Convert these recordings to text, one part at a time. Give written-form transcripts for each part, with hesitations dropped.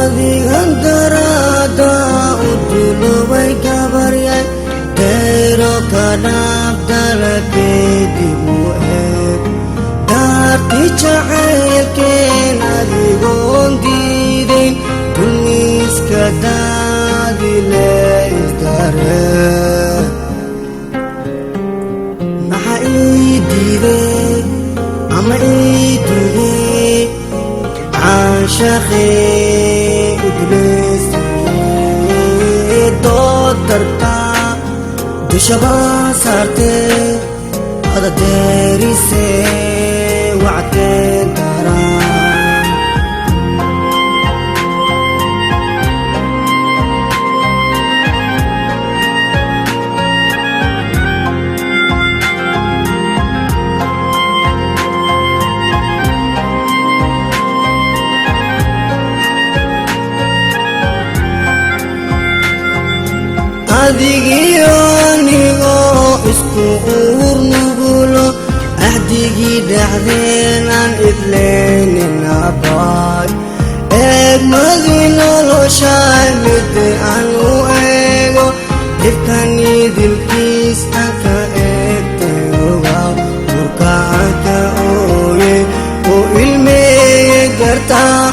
Adigandarada udulu way gabarya Dero kanab dalagedi mu'eb Darti jacaylkeen adigoon diidayn Dunis kadadile isdare Maxa ii diiday ama ii digay Caashaqi iblis dood darta dushaba saarte ada derise wacdeen daraan adigiyo anigoo isku uur nugulo ahdigii dhexdeenaan idlaynin abaay eegmadii noloshaay midda aan u eego dhibkanii dilkiis aan ka eegtay ogaa burkaanka ooye oo ilmeeye gartaa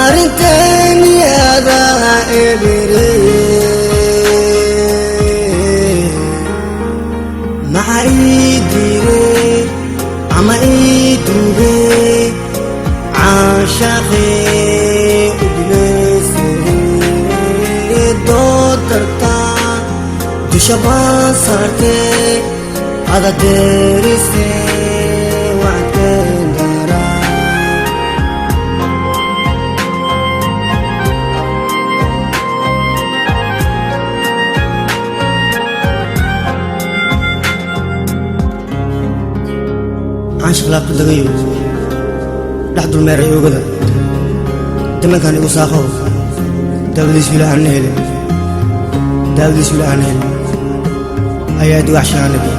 arrinteeni adaa ebireye Maxa ii diiday ama ii duugay Caashaqi iblis dood darta dushaba saarte ada derise wacdeen daraan عاشق لا تلغيو لحد المير يوغدا دمان كان يقول ساخو داوديس ولا عنهل داوديس ولا عنهل اياد وحشان نبي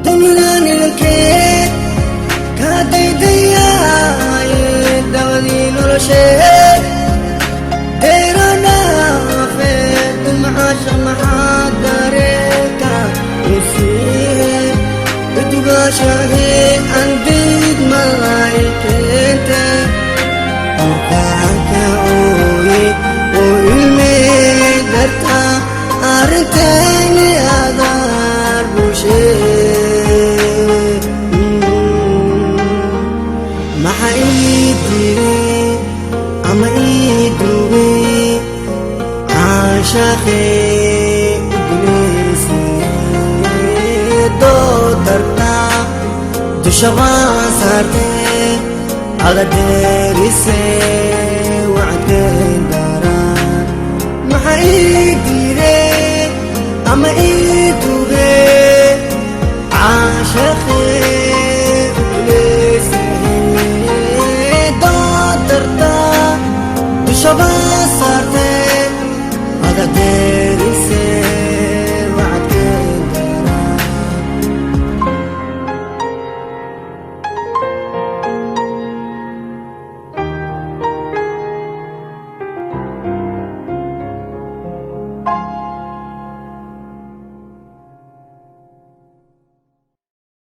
دمنان الكيك كادي دياي داودي نورشيك ديرانا في دم عاشق محاضرك وسيه بتغاشهي عندك ملايكتك أوقعك أوي وإلمي درتا أرنتني أدار بوشي Maxa ii diiday ama ii duugay Caashaqi iblis dood darta dushaba saarte ada derise wacdeen daraan Maxa ii diiday ama ii duugay Caashaqi